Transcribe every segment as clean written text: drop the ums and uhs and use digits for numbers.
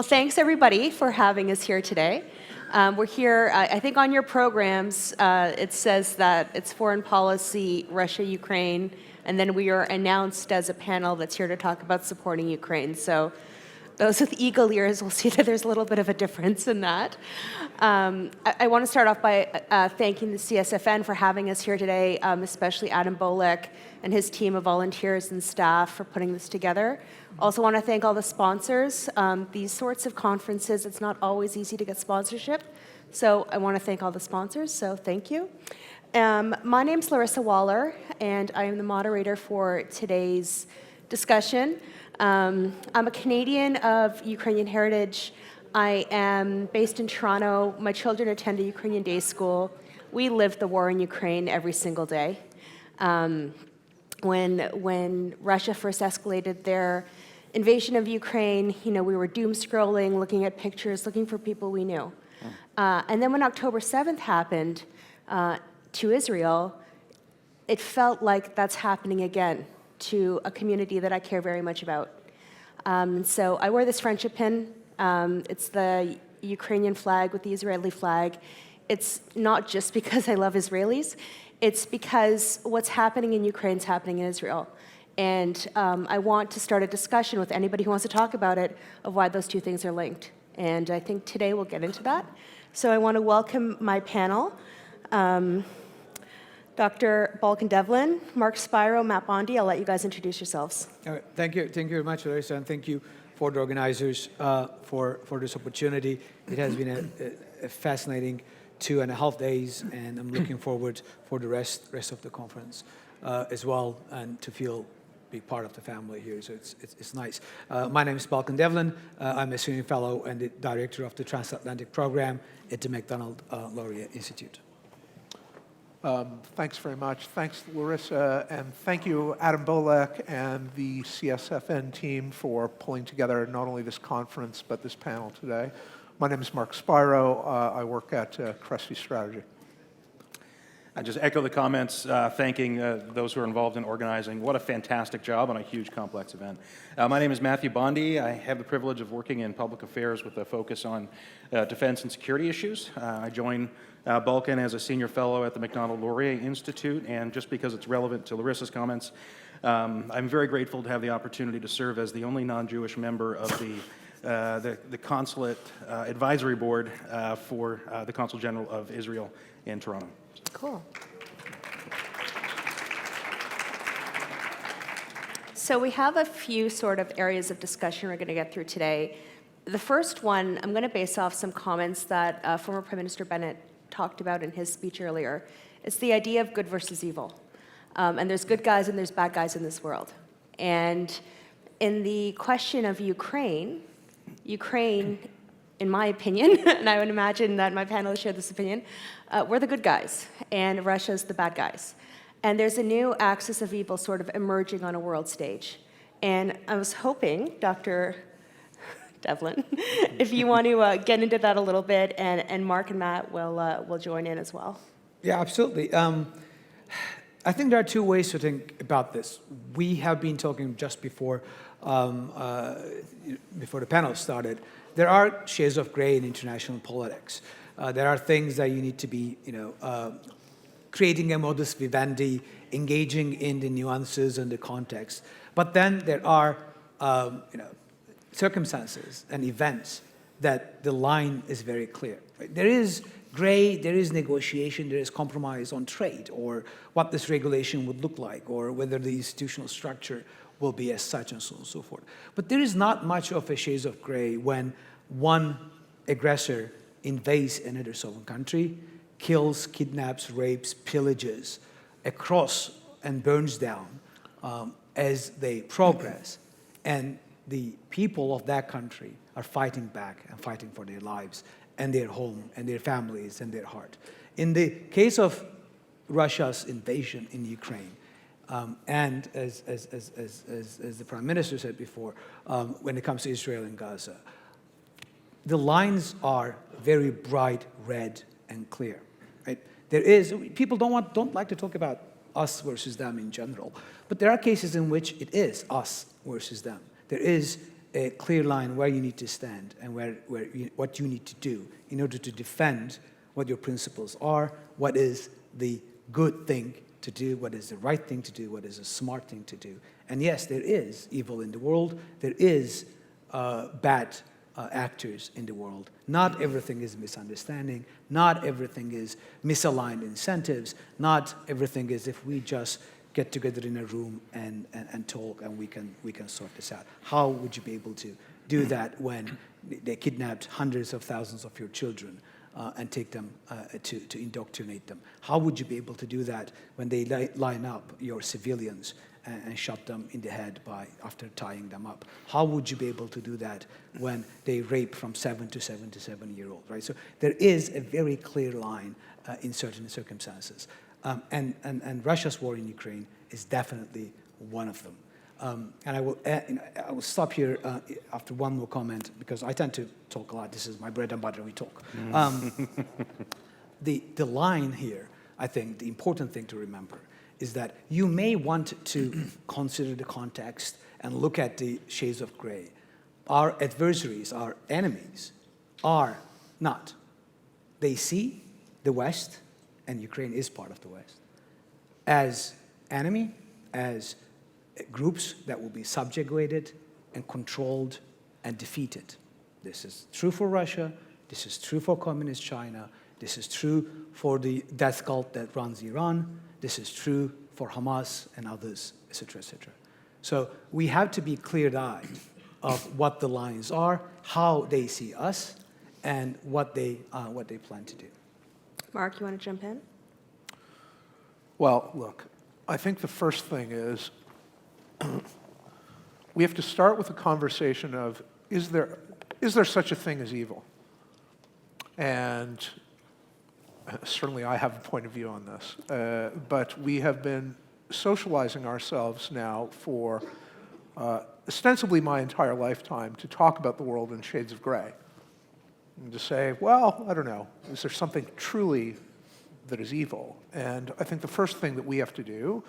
Well, thanks everybody for having us here today. We're here, I think on your programs, it says that it's foreign policy, Russia, Ukraine, and then we are announced as a panel that's here to talk about supporting Ukraine. So those with eagle ears will see that there's a little bit of a difference in that. I want to start off by thanking the CSFN for having us here today, especially Adam Bolek and his team of volunteers and staff for putting this together. Also want to thank all the sponsors. These sorts of conferences, it's not always easy to get sponsorship. So I want to thank all the sponsors, so thank you. My name's Larissa Waller, and I am the moderator for today's discussion. I'm a Canadian of Ukrainian heritage. I am based in Toronto. My children attend a Ukrainian day school. We live the war in Ukraine every single day. When Russia first escalated their invasion of Ukraine, we were doom scrolling, looking at pictures, looking for people we knew. And then when October 7th happened to Israel, it felt like that's happening again to a community that I care very much about. So I wear this friendship pin. It's the Ukrainian flag with the Israeli flag. It's not just because I love Israelis. It's because what's happening in Ukraine is happening in Israel. And I want to start a discussion with anybody who wants to talk about it of why those two things are linked. And I think today we'll get into that. So I want to welcome my panel. Dr. Balkan-Devlin, Mark Spiro, Matt Bondi, I'll let you guys introduce yourselves. All right. Thank you very much, Larissa, and thank you for the organizers for this opportunity. It has been a fascinating 2.5 days, and I'm looking forward for the rest of the conference as well, and to be part of the family here, so it's nice. My name is Balkan-Devlin. I'm a senior fellow and the director of the Transatlantic Program at the Macdonald-Laurier Institute. Thanks very much. Thanks, Larissa, and thank you, Adam Bolek and the CSFN team for pulling together not only this conference, but this panel today. My name is Mark Spiro. I work at Cressy Strategy. I just echo the comments, thanking those who are involved in organizing. What a fantastic job on a huge, complex event. My name is Matthew Bondi. I have the privilege of working in public affairs with a focus on defense and security issues. I joined Balkan as a senior fellow at the Macdonald-Laurier Institute, and just because it's relevant to Larissa's comments, I'm very grateful to have the opportunity to serve as the only non-Jewish member of the Consulate Advisory Board for the Consul General of Israel in Toronto. Cool. So we have a few sort of areas of discussion we're going to get through today. The first one, I'm going to base off some comments that former Prime Minister Bennett talked about in his speech earlier. It's the idea of good versus evil. And there's good guys and there's bad guys in this world. And in the question of Ukraine, in my opinion, and I would imagine that my panelists share this opinion, we're the good guys, and Russia's the bad guys. And there's a new axis of evil sort of emerging on a world stage. And I was hoping, Dr. Devlin, if you want to get into that a little bit, and Mark and Matt will join in as well. Yeah, absolutely. I think there are two ways to think about this. We have been talking just before the panel started. There are shades of gray in international politics. There are things that you need to be, creating a modus vivendi, engaging in the nuances and the context. But then there are, circumstances and events that the line is very clear. Right? There is gray, there is negotiation, there is compromise on trade, or what this regulation would look like, or whether the institutional structure will be as such, and so on and so forth. But there is not much of a shades of gray when one aggressor invades another sovereign country, kills, kidnaps, rapes, pillages across and burns down as they progress. And the people of that country are fighting back and fighting for their lives and their home and their families and their heart. In the case of Russia's invasion in Ukraine, and as the Prime Minister said before, when it comes to Israel and Gaza, the lines are very bright red and clear. Right? There is, people don't like to talk about us versus them in general, but there are cases in which it is us versus them. There is a clear line where you need to stand and what you need to do in order to defend what your principles are, what is the good thing to do, what is the right thing to do, what is a smart thing to do. And yes, there is evil in the world. There is bad actors in the world. Not everything is misunderstanding. Not everything is misaligned incentives. Not everything is if we just get together in a room and talk and we can sort this out. How would you be able to do that when they kidnapped hundreds of thousands of your children and take them to indoctrinate them? How would you be able to do that when they line up your civilians and shot them in the head after tying them up? How would you be able to do that when they rape from 7 to 7-year-old, right? So there is a very clear line in certain circumstances. And Russia's war in Ukraine is definitely one of them. And I will stop here after one more comment, because I tend to talk a lot. This is my bread and butter, we talk. The line here, I think, the important thing to remember is that you may want to consider the context and look at the shades of gray. Our adversaries, our enemies, are not. They see the West, and Ukraine is part of the West, as enemy, as groups that will be subjugated and controlled and defeated. This is true for Russia. This is true for Communist China. This is true for the death cult that runs Iran. This is true for Hamas and others, et cetera, et cetera. So we have to be clear-eyed of what the lines are, how they see us, and what they plan to do. Mark, you want to jump in? Well, look, I think the first thing is we have to start with a conversation of, is there such a thing as evil? And certainly I have a point of view on this, but we have been socializing ourselves now for ostensibly my entire lifetime to talk about the world in shades of gray. And to say, well, I don't know, is there something truly that is evil? And I think the first thing that we have to do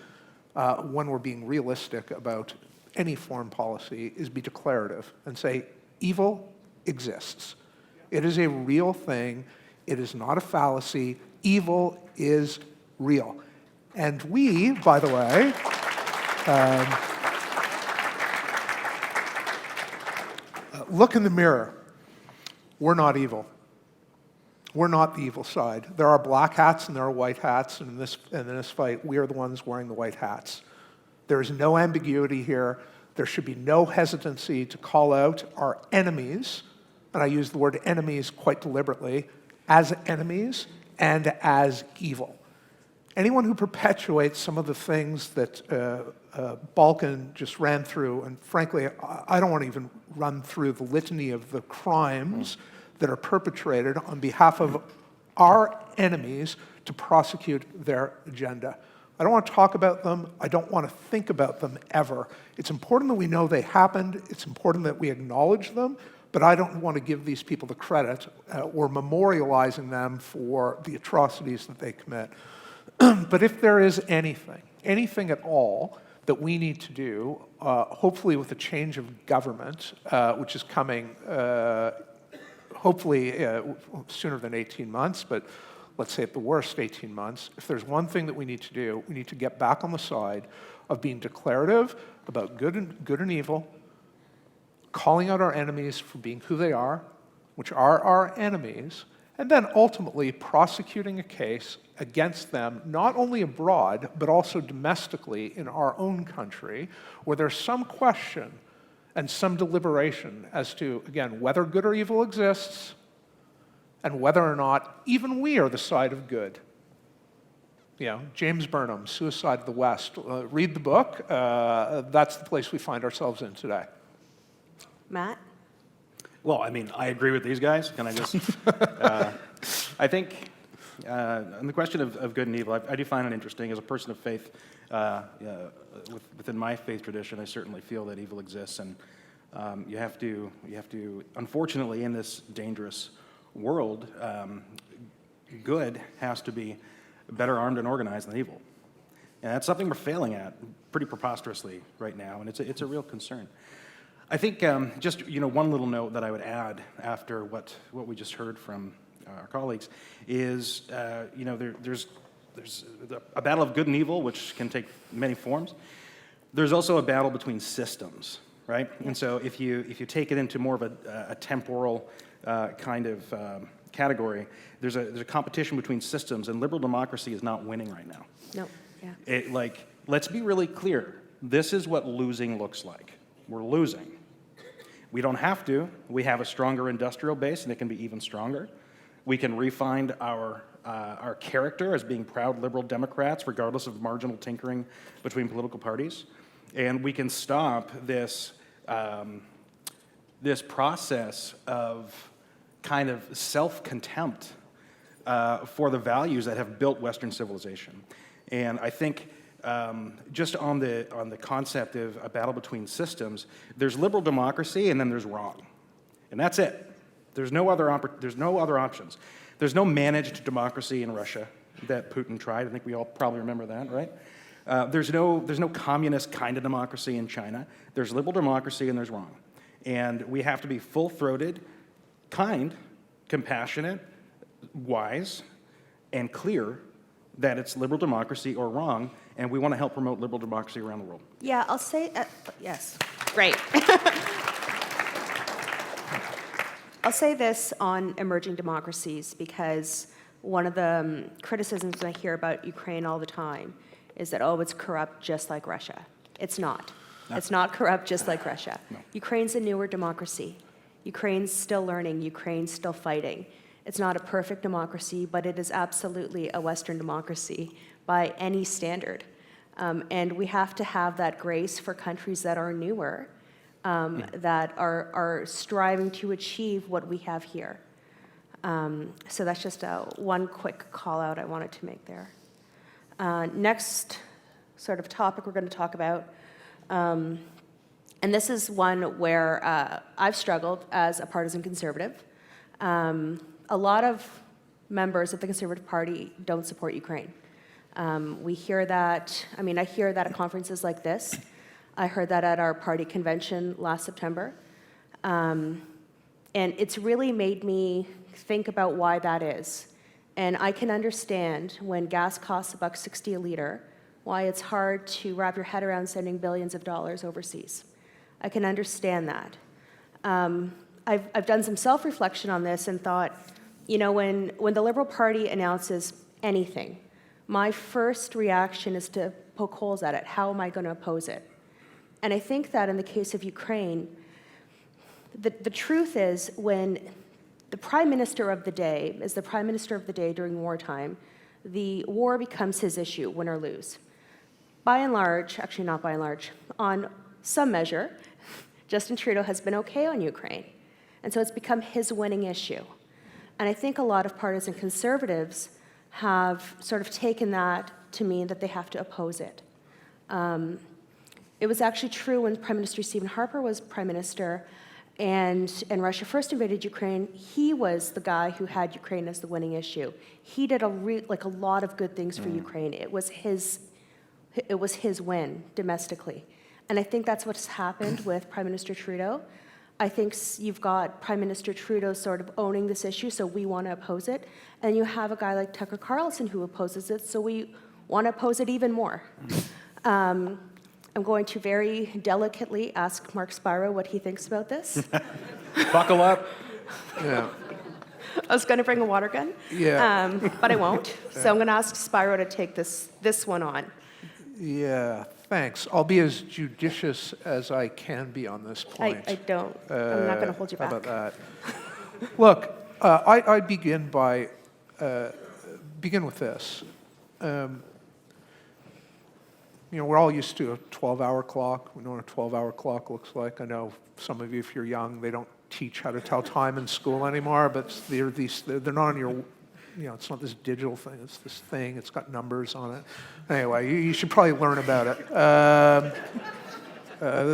when we're being realistic about any foreign policy is be declarative and say, evil exists. It is a real thing. It is not a fallacy. Evil is real. And we, by the way, look in the mirror. We're not evil. We're not the evil side. There are black hats and there are white hats, and in this fight, we are the ones wearing the white hats. There is no ambiguity here. There should be no hesitancy to call out our enemies, and I use the word enemies quite deliberately, as enemies and as evil. Anyone who perpetuates some of the things that Balkan just ran through, and frankly, I don't want to even run through the litany of the crimes that are perpetrated on behalf of our enemies to prosecute their agenda. I don't want to talk about them. I don't want to think about them ever. It's important that we know they happened. It's important that we acknowledge them, but I don't want to give these people the credit or memorializing them for the atrocities that they commit. But if there is anything at all that we need to do, hopefully with a change of government, which is coming hopefully sooner than 18 months, but let's say at the worst 18 months, if there's one thing that we need to do, we need to get back on the side of being declarative about good and evil, calling out our enemies for being who they are, which are our enemies, and then ultimately prosecuting a case against them, not only abroad, but also domestically in our own country, where there's some question and some deliberation as to, again, whether good or evil exists, and whether or not even we are the side of good. You know, James Burnham, Suicide of the West. Read the book. That's the place we find ourselves in today. Matt? Well, I mean, I agree with these guys. Can I just... I think on the question of good and evil, I do find it interesting. As a person of faith, within my faith tradition, I certainly feel that evil exists, and you have to, unfortunately, in this dangerous world, good has to be better armed and organized than evil. And that's something we're failing at pretty preposterously right now, and it's a real concern. I think just one little note that I would add after what we just heard from our colleagues is there's a battle of good and evil, which can take many forms. There's also a battle between systems, right? And so if you take it into more of a temporal kind of category, there's a competition between systems, and liberal democracy is not winning right now. No, yeah. Let's be really clear. This is what losing looks like. We're losing. We don't have to. We have a stronger industrial base, and it can be even stronger. We can refine our character as being proud liberal Democrats, regardless of marginal tinkering between political parties. And we can stop this process of kind of self-contempt for the values that have built Western civilization. And I think just on the concept of a battle between systems, there's liberal democracy and then there's wrong. And that's it. There's no other options. There's no managed democracy in Russia that Putin tried. I think we all probably remember that, right? There's no communist kind of democracy in China. There's liberal democracy and there's wrong. And we have to be full-throated, kind, compassionate, wise, and clear that it's liberal democracy or wrong, and we want to help promote liberal democracy around the world. Yeah, I'll say, yes, great. I'll say this on emerging democracies, because one of the criticisms I hear about Ukraine all the time is that, oh, it's corrupt just like Russia. It's not. No. It's not corrupt just like Russia. No. Ukraine's a newer democracy. Ukraine's still learning. Ukraine's still fighting. It's not a perfect democracy, but it is absolutely a Western democracy by any standard. And we have to have that grace for countries that are newer, that are striving to achieve what we have here. So that's just one quick call out I wanted to make there. Next sort of topic we're going to talk about, and this is one where I've struggled as a partisan conservative. A lot of members of the Conservative Party don't support Ukraine. We hear that, I hear that at conferences like this. I heard that at our party convention last September. And it's really made me think about why that is. And I can understand when gas costs $1.60 a liter, why it's hard to wrap your head around sending billions of dollars overseas. I can understand that. I've done some self-reflection on this and thought, when the Liberal Party announces anything, my first reaction is to poke holes at it. How am I going to oppose it? And I think that in the case of Ukraine, the truth is, when the prime minister of the day is the prime minister of the day during wartime, the war becomes his issue, win or lose. By and large, actually not by and large, on some measure, Justin Trudeau has been okay on Ukraine. And so it's become his winning issue. And I think a lot of partisan conservatives have sort of taken that to mean that they have to oppose it. It was actually true when Prime Minister Stephen Harper was prime minister and Russia first invaded Ukraine. He was the guy who had Ukraine as the winning issue. He did a lot of good things for Ukraine. It was his win domestically. And I think that's what's happened with Prime Minister Trudeau. I think you've got Prime Minister Trudeau sort of owning this issue, so we want to oppose it. And you have a guy like Tucker Carlson who opposes it, so we want to oppose it even more. I'm going to very delicately ask Mark Spiro what he thinks about this. Buckle up. Yeah. I was going to bring a water gun, but I won't. So I'm going to ask Spiro to take this one on. Yeah, thanks. I'll be as judicious as I can be on this point. I'm not going to hold you back. How about that? Look, I begin with this. We're all used to a 12-hour clock. We know what a 12-hour clock looks like. I know some of you, if you're young, they don't teach how to tell time in school anymore, but they're not on your, it's not this digital thing. It's this thing. It's got numbers on it. Anyway, you should probably learn about it.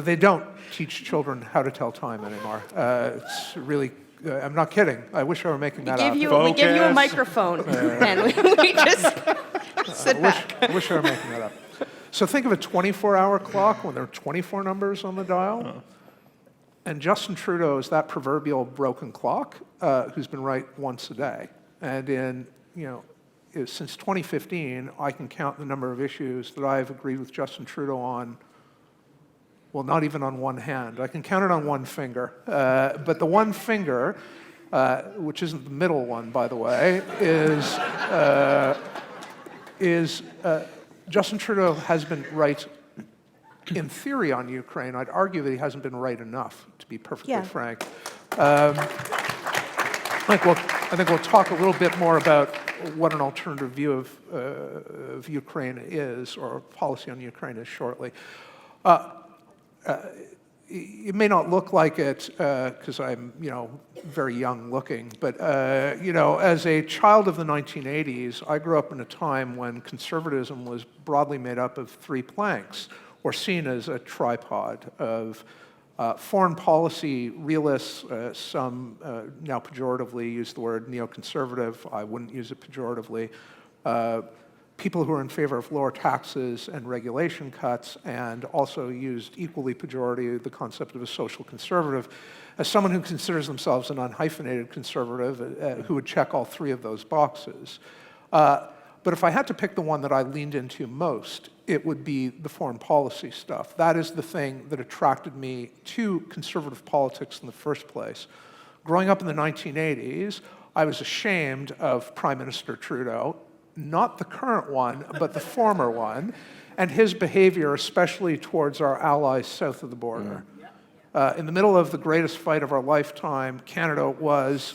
They don't teach children how to tell time anymore. It's really, I'm not kidding. I wish I were making that up. We give you a microphone, and we just sit back. I wish I were making that up. So think of a 24-hour clock when there are 24 numbers on the dial. And Justin Trudeau is that proverbial broken clock who's been right once a day. And since 2015, I can count the number of issues that I've agreed with Justin Trudeau on, well, not even on one hand. I can count it on one finger. But the one finger, which isn't the middle one, by the way, is Justin Trudeau has been right in theory on Ukraine. I'd argue that he hasn't been right enough, to be perfectly frank. I think we'll talk a little bit more about what an alternative view of Ukraine is, or policy on Ukraine is, shortly. It may not look like it because I'm, very young looking, but as a child of the 1980s, I grew up in a time when conservatism was broadly made up of three planks, or seen as a tripod of foreign policy realists. Some now pejoratively use the word neoconservative. I wouldn't use it pejoratively. People who are in favor of lower taxes and regulation cuts, and also used equally pejoratively the concept of a social conservative. As someone who considers themselves an unhyphenated conservative who would check all three of those boxes. But if I had to pick the one that I leaned into most, it would be the foreign policy stuff. That is the thing that attracted me to conservative politics in the first place. Growing up in the 1980s, I was ashamed of Prime Minister Trudeau, not the current one, but the former one, and his behavior, especially towards our allies south of the border. In the middle of the greatest fight of our lifetime, Canada was,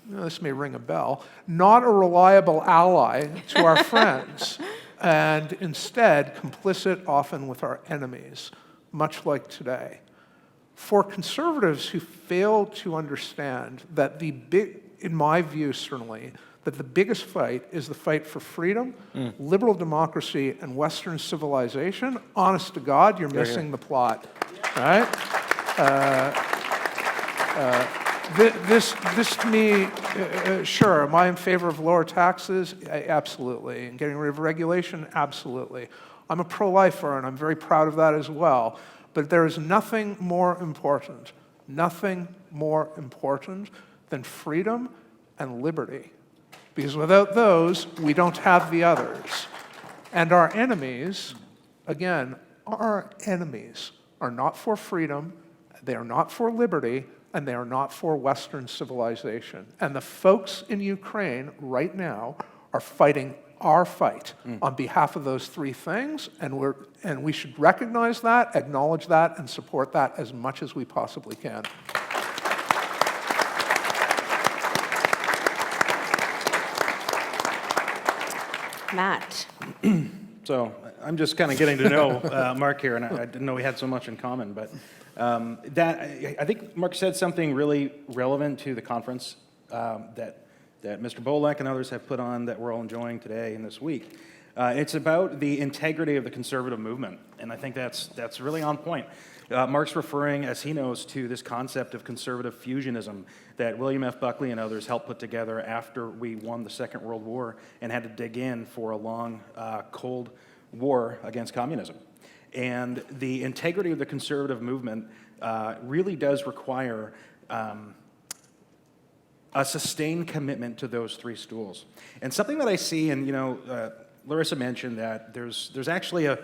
this may ring a bell, not a reliable ally to our friends, and instead complicit often with our enemies, much like today. For conservatives who fail to understand that in my view certainly, that the biggest fight is the fight for freedom, liberal democracy, and Western civilization, honest to God, you're missing the plot, right? This to me, sure, am I in favor of lower taxes? Absolutely. And getting rid of regulation? Absolutely. I'm a pro-lifer, and I'm very proud of that as well. But there is nothing more important than freedom and liberty. Because without those, we don't have the others. And our enemies, again, our enemies are not for freedom, they are not for liberty, and they are not for Western civilization. And the folks in Ukraine right now are fighting our fight on behalf of those three things, and we should recognize that, acknowledge that, and support that as much as we possibly can. Matt. So I'm just kind of getting to know Mark here, and I didn't know we had so much in common. But I think Mark said something really relevant to the conference that Mr. Bolek and others have put on that we're all enjoying today and this week. It's about the integrity of the conservative movement, and I think that's really on point. Mark's referring, as he knows, to this concept of conservative fusionism that William F. Buckley and others helped put together after we won the Second World War and had to dig in for a long, cold war against communism. And the integrity of the conservative movement really does require a sustained commitment to those three stools. And something that I see, and Larissa mentioned that there's actually a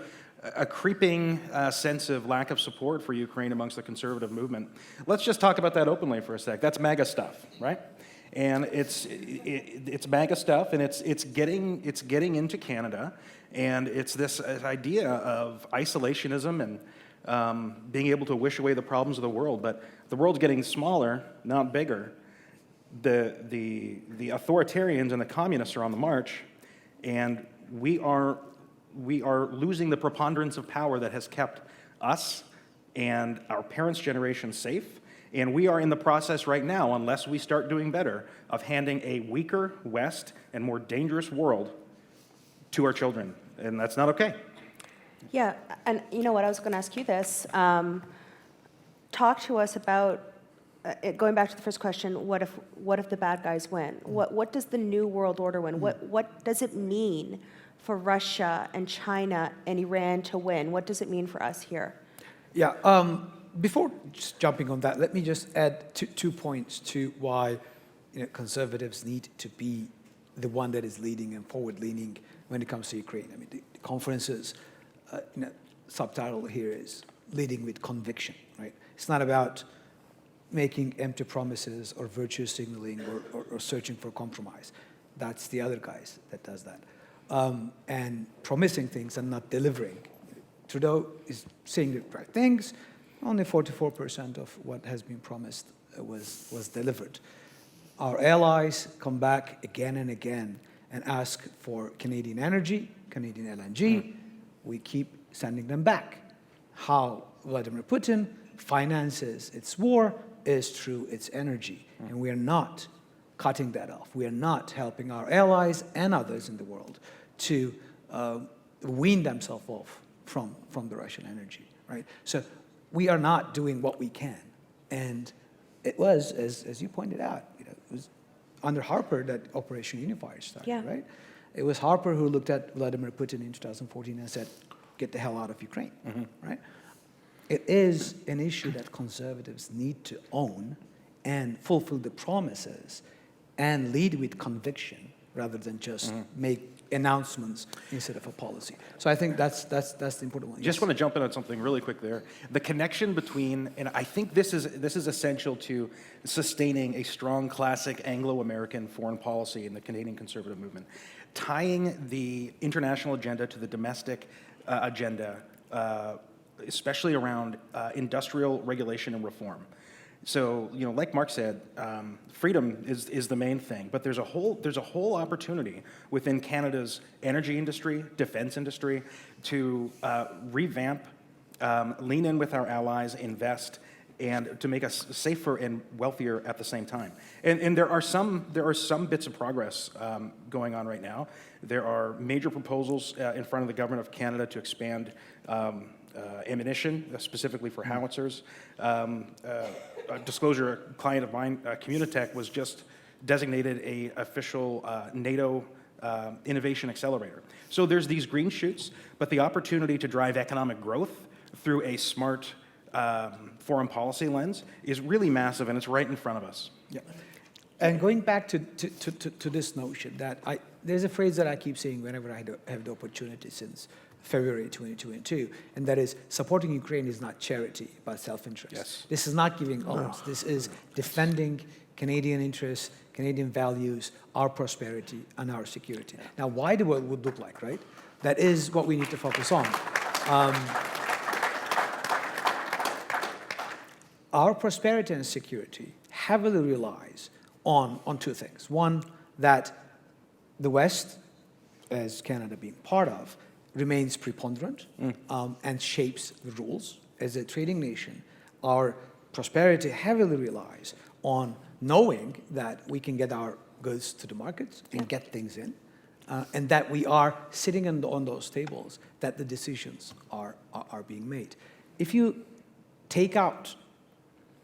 creeping sense of lack of support for Ukraine amongst the conservative movement. Let's just talk about that openly for a sec. That's MAGA stuff, right? And it's MAGA stuff, and it's getting into Canada, and it's this idea of isolationism and being able to wish away the problems of the world. But the world's getting smaller, not bigger. The authoritarians and the communists are on the march, and we are losing the preponderance of power that has kept us and our parents' generation safe. And we are in the process right now, unless we start doing better, of handing a weaker West and more dangerous world to our children. And that's not okay. Yeah, and you know what, I was going to ask you this. Talk to us about, going back to the first question, what if the bad guys win? What does the new world order win? What does it mean for Russia and China and Iran to win? What does it mean for us here? Yeah, Before just jumping on that, let me just add two points to why conservatives need to be the one that is leading and forward-leaning when it comes to Ukraine. I mean, the conference's subtitle here is leading with conviction, right? It's not about making empty promises or virtue signaling or searching for compromise. That's the other guys that does that. And promising things and not delivering. Trudeau is saying the right things. Only 44% of what has been promised was delivered. Our allies come back again and again and ask for Canadian energy, Canadian LNG. We keep sending them back. How Vladimir Putin finances its war is through its energy. And we are not cutting that off. We are not helping our allies and others in the world to wean themselves off from the Russian energy, right? So we are not doing what we can. And it was, as you pointed out, it was under Harper that Operation Unifier started, right? It was Harper who looked at Vladimir Putin in 2014 and said, get the hell out of Ukraine, right? It is an issue that conservatives need to own and fulfill the promises and lead with conviction rather than just make announcements instead of a policy. So I think that's the important one. Just want to jump in on something really quick there. The connection between, and I think this is essential to sustaining a strong classic Anglo-American foreign policy in the Canadian conservative movement, tying the international agenda to the domestic agenda, especially around industrial regulation and reform. So, like Mark said, freedom is the main thing, but there's a whole opportunity within Canada's energy industry, defense industry, to revamp, lean in with our allies, invest, and to make us safer and wealthier at the same time. And there are some bits of progress going on right now. There are major proposals in front of the government of Canada to expand ammunition, specifically for howitzers. Disclosure, a client of mine, Communitech, was just designated a official NATO innovation accelerator. So there's these green shoots, but the opportunity to drive economic growth through a smart foreign policy lens is really massive, and it's right in front of us. Yeah. And going back to this notion that there's a phrase that I keep saying whenever I have the opportunity since February 2022, and that is supporting Ukraine is not charity, but self-interest. Yes. This is not giving arms. This is defending Canadian interests, Canadian values, our prosperity, and our security. Now, why the world would look like, right? That is what we need to focus on. Our prosperity and security heavily relies on two things. One, that the West, as Canada being part of, remains preponderant and shapes the rules. As a trading nation, our prosperity heavily relies on knowing that we can get our goods to the markets and get things in, and that we are sitting on those tables, that the decisions are being made. If you take out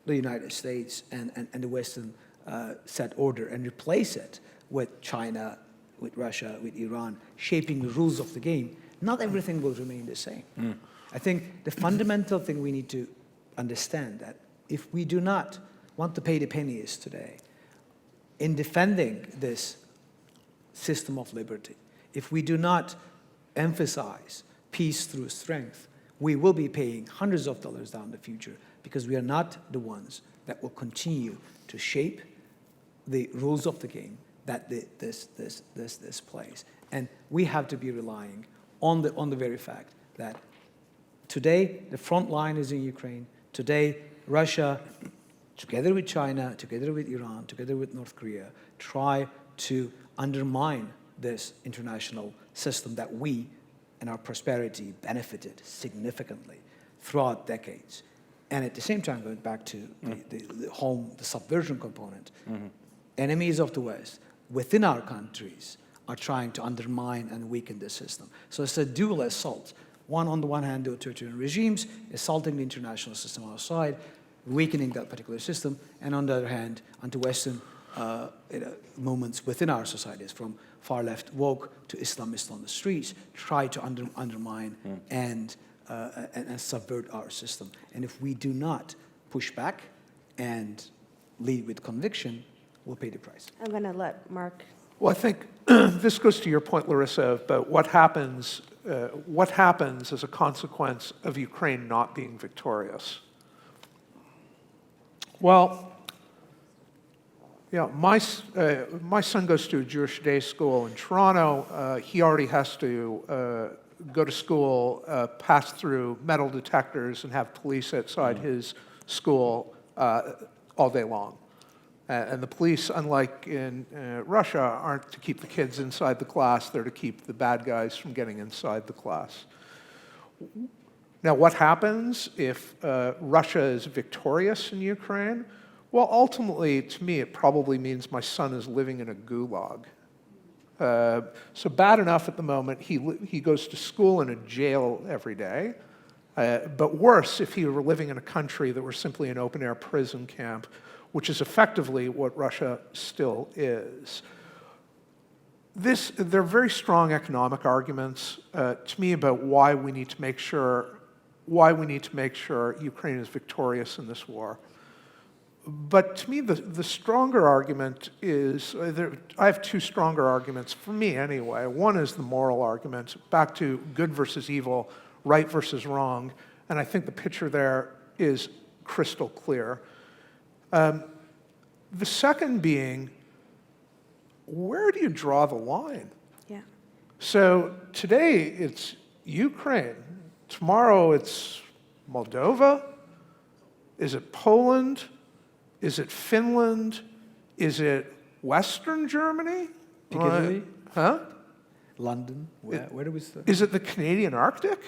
the United States and the Western set order and replace it with China, with Russia, with Iran, shaping the rules of the game, not everything will remain the same. I think the fundamental thing we need to understand that if we do not want to pay the pennies today in defending this system of liberty, if we do not emphasize peace through strength, we will be paying hundreds of dollars down the future because we are not the ones that will continue to shape the rules of the game that this plays. And we have to be relying on the very fact that today the front line is in Ukraine. Today, Russia, together with China, together with Iran, together with North Korea, try to undermine this international system that we and our prosperity benefited significantly throughout decades. And at the same time, going back to the subversion component, enemies of the West within our countries are trying to undermine and weaken the system. So it's a dual assault. One, on the one hand, the authoritarian regimes, assaulting the international system outside, weakening that particular system, and on the other hand, anti-Western movements within our societies, from far left woke to Islamists on the streets, try to undermine and and subvert our system. And if we do not push back and lead with conviction, we'll pay the price. I'm going to let Mark. Well, I think this goes to your point, Larissa, about what happens as a consequence of Ukraine not being victorious. Well, yeah, my son goes to a Jewish day school in Toronto. He already has to go to school, pass through metal detectors, and have police outside his school all day long. And the police, unlike in Russia, aren't to keep the kids inside the class. They're to keep the bad guys from getting inside the class. Now, what happens if Russia is victorious in Ukraine? Well, ultimately, to me, it probably means my son is living in a gulag. So bad enough at the moment, he goes to school in a jail every day. But worse if he were living in a country that were simply an open-air prison camp, which is effectively what Russia still is. There are very strong economic arguments to me about why we need to make sure Ukraine is victorious in this war. But to me, the stronger argument is, I have two stronger arguments, for me anyway. One is the moral argument, back to good versus evil, right versus wrong, and I think the picture there is crystal clear. The second being, where do you draw the line? Yeah. So today it's Ukraine. Tomorrow it's Moldova. Is it Poland? Is it Finland? Is it Western Germany? Piccadilly? Huh? London? Where do we start? Is it the Canadian Arctic?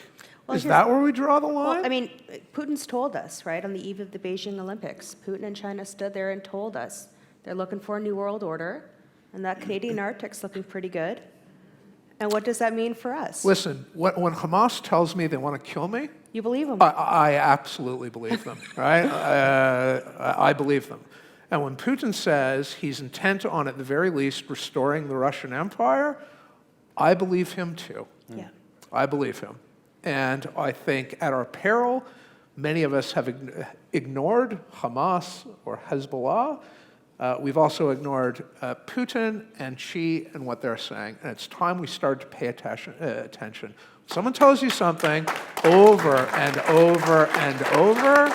Well, Is here's- that where we draw the line? Well, I mean, Putin's told us, right, on the eve of the Beijing Olympics, Putin and China stood there and told us they're looking for a new world order, and that Canadian Arctic's looking pretty good. And what does that mean for us? Listen, when Hamas tells me they want to kill me, You believe him? I absolutely believe them, right? I believe them. And when Putin says he's intent on, at the very least, restoring the Russian Empire, I believe him too. Yeah. I believe him. And I think at our peril, many of us have ignored Hamas or Hezbollah. We've also ignored Putin and Xi and what they're saying. And it's time we start to pay attention. Someone tells you something over and over and over,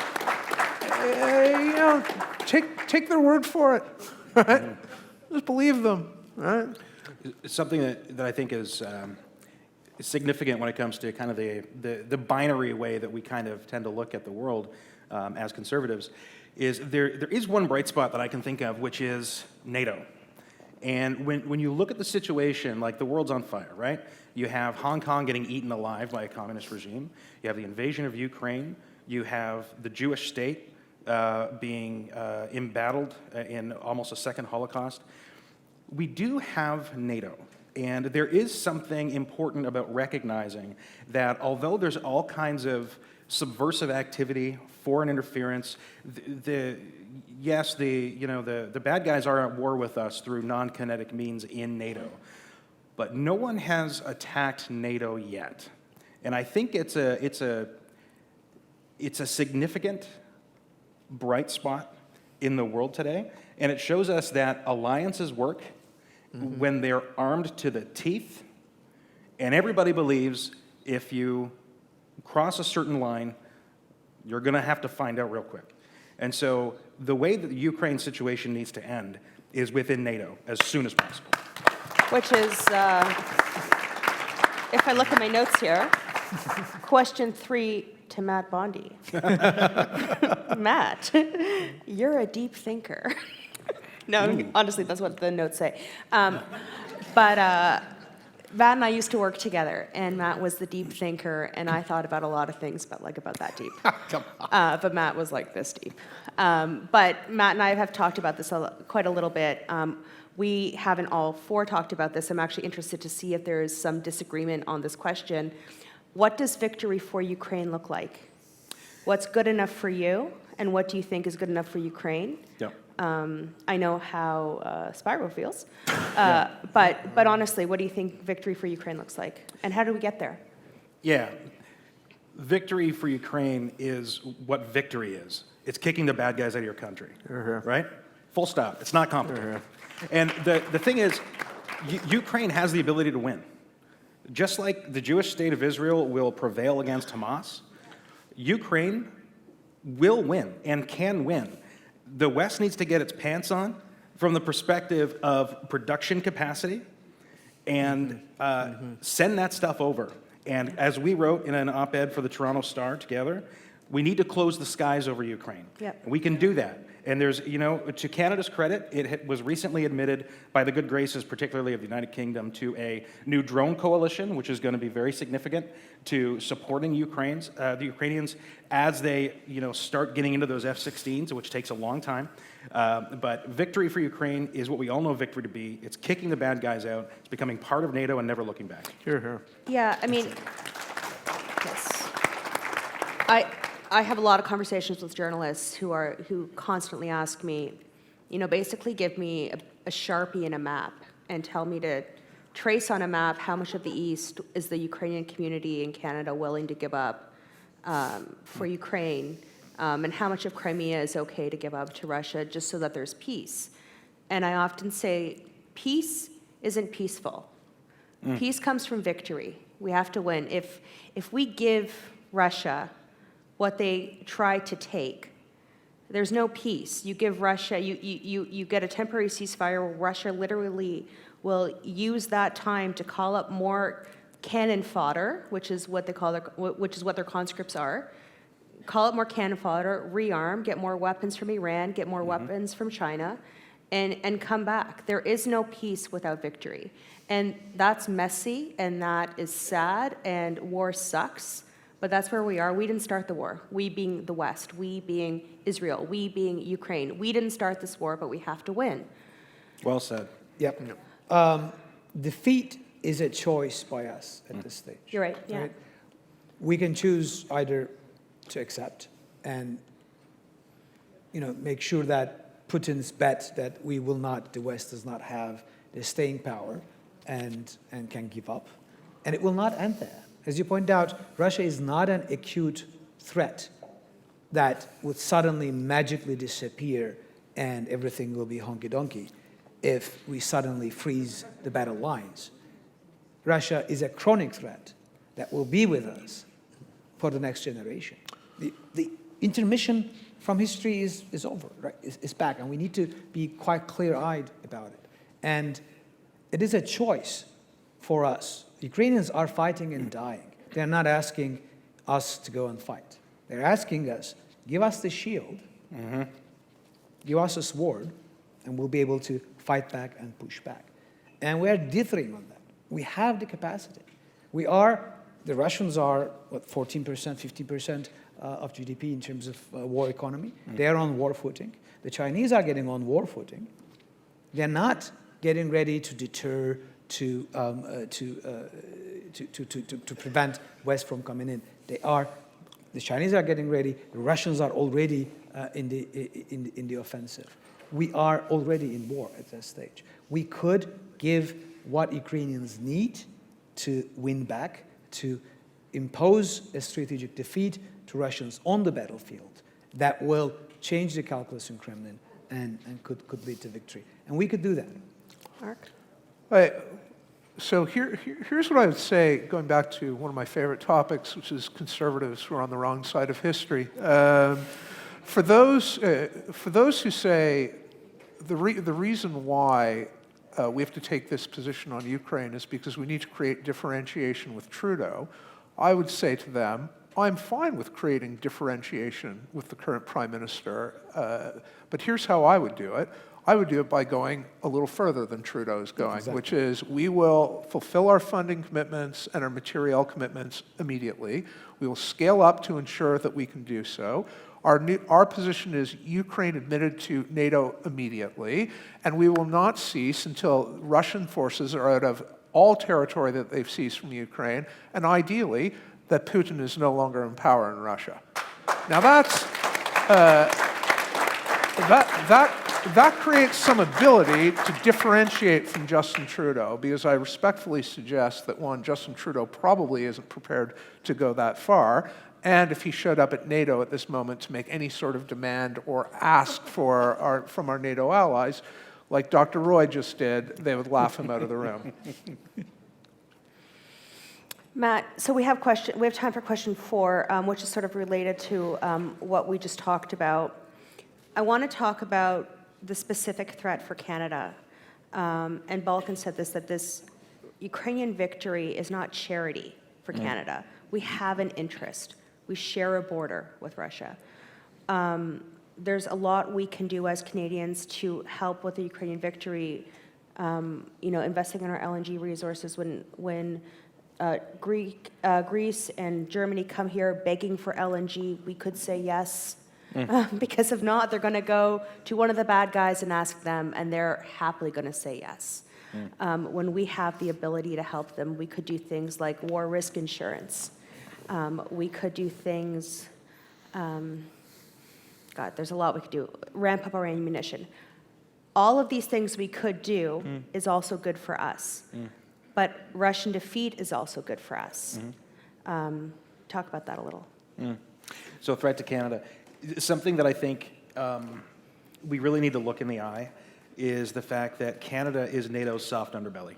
take their word for it, right? Just believe them, right? Something that I think is significant when it comes to kind of the binary way that we kind of tend to look at the world as conservatives is there is one bright spot that I can think of, which is NATO. And when you look at the situation, like the world's on fire, right? You have Hong Kong getting eaten alive by a communist regime. You have the invasion of Ukraine. You have the Jewish state being embattled in almost a second Holocaust. We do have NATO. And there is something important about recognizing that although there's all kinds of subversive activity, foreign interference, the bad guys are at war with us through non-kinetic means in NATO. But no one has attacked NATO yet. And I think it's a significant bright spot in the world today. And it shows us that alliances work when they're armed to the teeth, and everybody believes if you cross a certain line, you're going to have to find out real quick. And so the way that the Ukraine situation needs to end is within NATO as soon as possible. Which is, if I look at my notes here, question 3 to Matt Bondi. Matt, you're a deep thinker. No, honestly, that's what the notes say. But Matt and I used to work together, and Matt was the deep thinker, and I thought about a lot of things, but like about that deep. But Matt was like this deep. But Matt and I have talked about this quite a little bit. We haven't all four talked about this. I'm actually interested to see if there is some disagreement on this question. What does victory for Ukraine look like? What's good enough for you, and what do you think is good enough for Ukraine? Yeah. I know how Spyro feels, but honestly, what do you think victory for Ukraine looks like, and how do we get there? Yeah. victory for Ukraine is what victory is. It's kicking the bad guys out of your country, right? Full stop. It's not complicated. And the thing is, Ukraine has the ability to win. Just like the Jewish state of Israel will prevail against Hamas, Ukraine will win and can win. The West needs to get its pants on from the perspective of production capacity and send that stuff over. And as we wrote in an op-ed for the Toronto Star together, we need to close the skies over Ukraine. Yep. We can do that. And there's, to Canada's credit, it was recently admitted by the good graces, particularly of the United Kingdom, to a new drone coalition, which is going to be very significant to supporting the Ukrainians as they, start getting into those F-16s, which takes a long time. But victory for Ukraine is what we all know victory to be. It's kicking the bad guys out. It's becoming part of NATO and never looking back. Here, here. Yeah, I mean, yes. I have a lot of conversations with journalists who constantly ask me, basically give me a Sharpie and a map and tell me to trace on a map how much of the East is the Ukrainian community in Canada willing to give up for Ukraine, and how much of Crimea is okay to give up to Russia just so that there's peace. And I often say, peace isn't peaceful. Peace comes from victory. We have to win. If we give Russia what they try to take, there's no peace. You give Russia, you get a temporary ceasefire where Russia literally will use that time to call up more cannon fodder, which is what their conscripts are. Call up more cannon fodder, rearm, get more weapons from Iran, get more weapons from China, and come back. There is no peace without victory. And that's messy, and that is sad, and war sucks. But that's where we are. We didn't start the war. We being the West, we being Israel, we being Ukraine. We didn't start this war, but we have to win. Well said. Yep. Defeat is a choice by us at this stage. You're right, yeah. Right? We can choose either to accept and, make sure that Putin's bet that the West does not have the staying power and can give up. And it will not end there. As you point out, Russia is not an acute threat that would suddenly magically disappear and everything will be honky-donkey if we suddenly freeze the battle lines. Russia is a chronic threat that will be with us for the next generation. The intermission from history is over, right? It's back, and we need to be quite clear-eyed about it. And it is a choice for us. Ukrainians are fighting and dying. They're not asking us to go and fight. They're asking us, give us the shield, give us a sword, and we'll be able to fight back and push back. And we're dithering on that. We have the capacity. The Russians are, 14%, 15% of GDP in terms of war economy. They're on war footing. The Chinese are getting on war footing. They're not getting ready to deter, to prevent West from coming in. The Chinese are getting ready. The Russians are already in the offensive. We are already in war at that stage. We could give what Ukrainians need to win back, to impose a strategic defeat to Russians on the battlefield that will change the calculus in Kremlin and could lead to victory. And we could do that. Mark? So here's what I would say, going back to one of my favorite topics, which is conservatives who are on the wrong side of history. For those who say the reason why we have to take this position on Ukraine is because we need to create differentiation with Trudeau, I would say to them, I'm fine with creating differentiation with the current prime minister, but here's how I would do it. I would do it by going a little further than Trudeau is going, exactly. Which is we will fulfill our funding commitments and our materiel commitments immediately. We will scale up to ensure that we can do so. Our position is Ukraine admitted to NATO immediately, and we will not cease until Russian forces are out of all territory that they've seized from Ukraine, and ideally, that Putin is no longer in power in Russia. Now that creates some ability to differentiate from Justin Trudeau, because I respectfully suggest that, one, Justin Trudeau probably isn't prepared to go that far, and if he showed up at NATO at this moment to make any sort of demand or ask from our NATO allies, like Dr. Roy just did, they would laugh him out of the room. Matt, so we have time for question 4, which is sort of related to what we just talked about. I want to talk about the specific threat for Canada. And Balkan said this, that this Ukrainian victory is not charity for Canada. We have an interest. We share a border with Russia. There's a lot we can do as Canadians to help with the Ukrainian victory, investing in our LNG resources. When Greece and Germany come here begging for LNG, we could say yes. Because if not, they're going to go to one of the bad guys and ask them, and they're happily going to say yes. When we have the ability to help them, we could do things like war risk insurance. We could do things, God, there's a lot we could do. Ramp up our ammunition. All of these things we could do is also good for us. But Russian defeat is also good for us. Talk about that a little. So threat to Canada. Something that I think we really need to look in the eye is the fact that Canada is NATO's soft underbelly.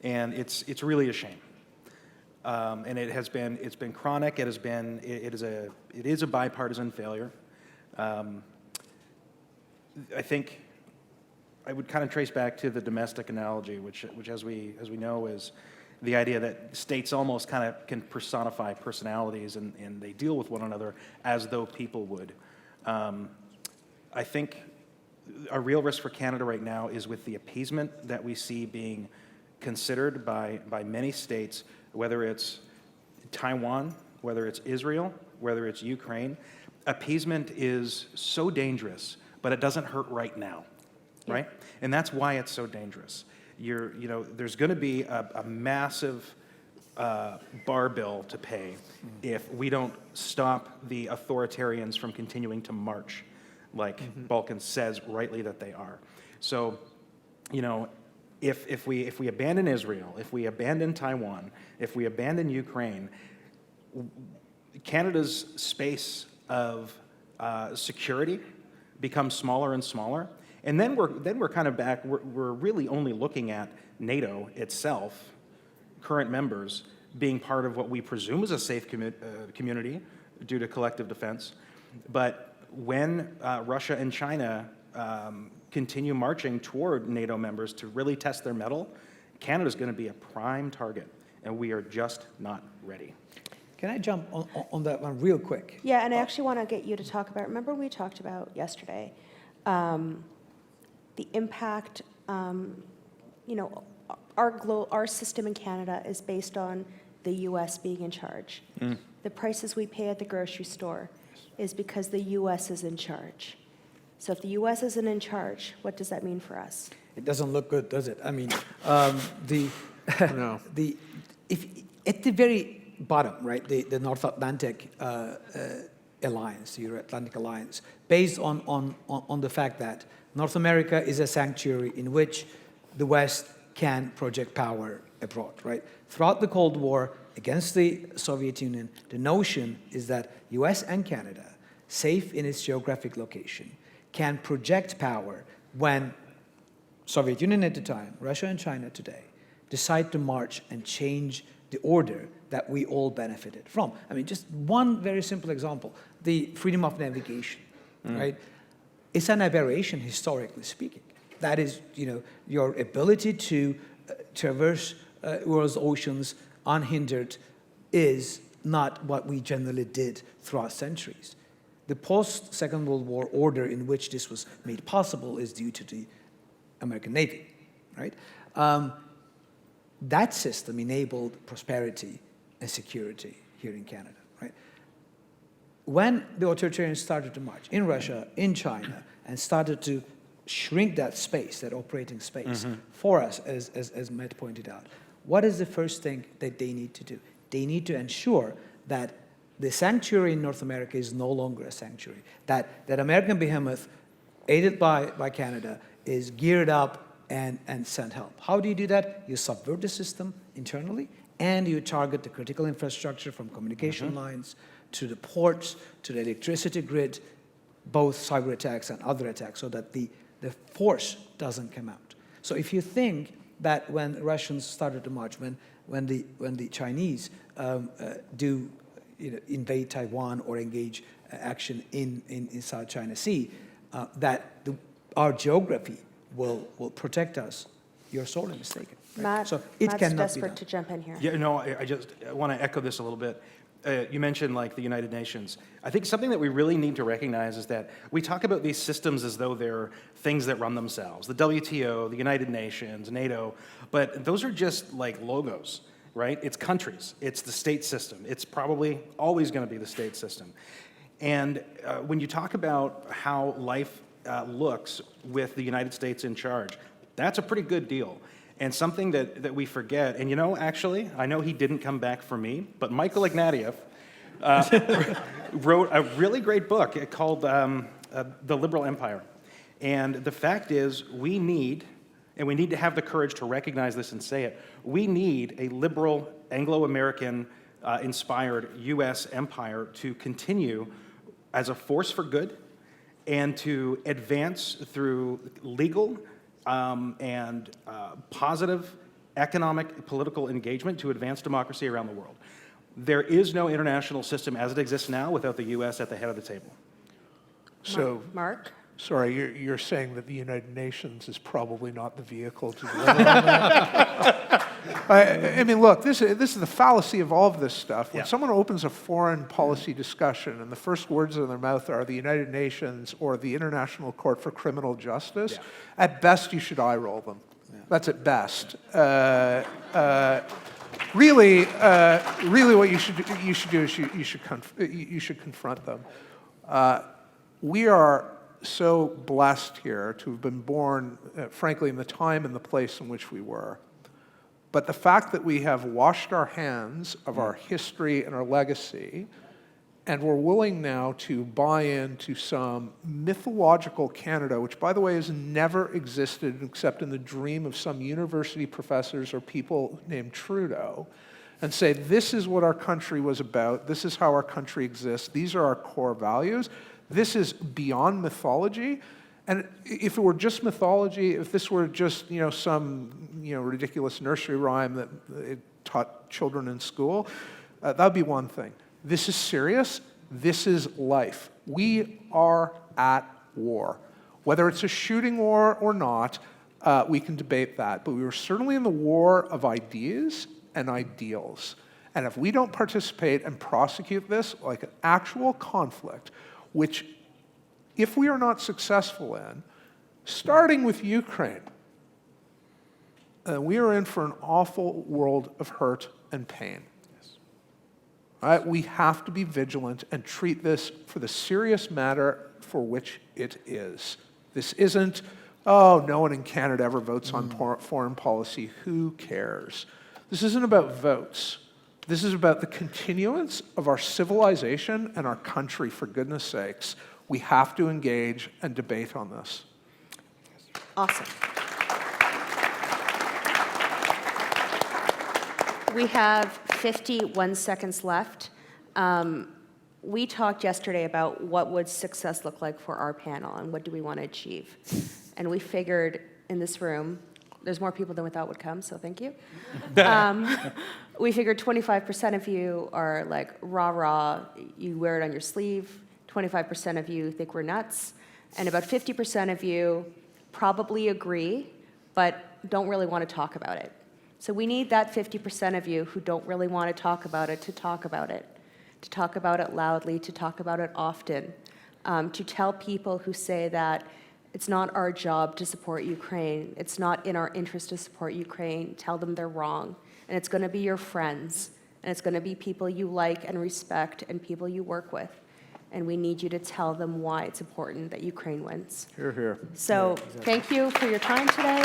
And it's really a shame. And it's been chronic. It is a bipartisan failure. I think I would kind of trace back to the domestic analogy, which as we know is the idea that states almost kind of can personify personalities and they deal with one another as though people would. I think a real risk for Canada right now is with the appeasement that we see being considered by many states, whether it's Taiwan, whether it's Israel, whether it's Ukraine. Appeasement is so dangerous, but it doesn't hurt right now, right? And that's why it's so dangerous. There's going to be a massive bar bill to pay if we don't stop the authoritarians from continuing to march, like Balkan says rightly that they are. So, if we abandon Israel, if we abandon Taiwan, if we abandon Ukraine, Canada's space of security becomes smaller and smaller. And then we're kind of back, we're really only looking at NATO itself, current members, being part of what we presume is a safe community due to collective defense. But when Russia and China continue marching toward NATO members to really test their mettle, Canada's going to be a prime target, and we are just not ready. Can I jump on that one real quick? Yeah, and I actually want to get you to talk about, remember we talked about yesterday, the impact, our system in Canada is based on the U.S. being in charge. The prices we pay at the grocery store is because the U.S. is in charge. So if the U.S. isn't in charge, what does that mean for us? It doesn't look good, does it? I mean, No. if at the very bottom, right, the North Atlantic Alliance, the Euro-Atlantic Alliance, based on the fact that North America is a sanctuary in which the West can project power abroad, right? Throughout the Cold War, against the Soviet Union, the notion is that US and Canada, safe in its geographic location, can project power when Soviet Union at the time, Russia and China today, decide to march and change the order that we all benefited from. I mean, just one very simple example, the freedom of navigation, right? It's an aberration, historically speaking. That is, your ability to traverse world's oceans unhindered is not what we generally did throughout centuries. The post-Second World War order in which this was made possible is due to the American Navy, right? That system enabled prosperity and security here in Canada, right? When the authoritarians started to march in Russia, in China, and started to shrink that space, that operating space, for us, as Matt pointed out, what is the first thing that they need to do? They need to ensure that the sanctuary in North America is no longer a sanctuary, that American behemoth, aided by Canada, is geared up and send help. How do you do that? You subvert the system internally, and you target the critical infrastructure from communication lines to the ports, to the electricity grid, both cyber attacks and other attacks, so that the force doesn't come out. So if you think that when Russians started the march, when the Chinese do invade Taiwan or engage action in South China Sea, that our geography will protect us, you're sorely mistaken. Right? Matt, So it Matt's cannot be desperate done. to jump in here. Yeah, no, I want to echo this a little bit. You mentioned like the United Nations. I think something that we really need to recognize is that we talk about these systems as though they're things that run themselves. The WTO, the United Nations, NATO, but those are just like logos, right? It's countries, it's the state system. It's probably always going to be the state system. And when you talk about how life looks with the United States in charge, that's a pretty good deal. And something that we forget, and actually, I know he didn't come back for me, but Michael Ignatieff wrote a really great book called The Liberal Empire. And the fact is, we need to have the courage to recognize this and say it, we need a liberal, Anglo-American inspired U.S. empire to continue as a force for good and to advance through legal and positive economic, political engagement to advance democracy around the world. There is no international system as it exists now without the U.S. at the head of the table. So, Mark? sorry, you're saying that the United Nations is probably not the vehicle to deliver on that? I mean, look, this is the fallacy of all of this stuff. When someone opens a foreign policy discussion and the first words in their mouth are the United Nations or the International Court for Criminal Justice, at best you should eye roll them. That's at best. Really, what you should do is you should confront them. We are so blessed here to have been born, frankly, in the time and the place in which we were. But the fact that we have washed our hands of our history and our legacy, and we're willing now to buy into some mythological Canada, which, by the way, has never existed except in the dream of some university professors or people named Trudeau, and say, this is what our country was about, this is how our country exists, these are our core values, this is beyond mythology. And if it were just mythology, if this were just some ridiculous nursery rhyme that it taught children in school, that would be one thing. This is serious. This is life. We are at war. Whether it's a shooting war or not, we can debate that. But we are certainly in the war of ideas and ideals. And if we don't participate and prosecute this like an actual conflict, which if we are not successful in, starting with Ukraine, we are in for an awful world of hurt and pain. All right? We have to be vigilant and treat this for the serious matter for which it is. This isn't, oh, no one in Canada ever votes on foreign policy. Who cares? This isn't about votes. This is about the continuance of our civilization and our country, for goodness sakes. We have to engage and debate on this. Awesome. We have 51 seconds left. We talked yesterday about what would success look like for our panel and what do we want to achieve. And we figured in this room, there's more people than we thought would come, so thank you. We figured 25% of you are like rah-rah, you wear it on your sleeve. 25% of you think we're nuts, and about 50% of you probably agree, but don't really want to talk about it. So we need that 50% of you who don't really want to talk about it to talk about it, to talk about it loudly, to talk about it often, to tell people who say that it's not our job to support Ukraine, it's not in our interest to support Ukraine, tell them they're wrong. And it's going to be your friends, and it's going to be people you like and respect and people you work with. And we need you to tell them why it's important that Ukraine wins. Hear, hear. So thank you for your time today.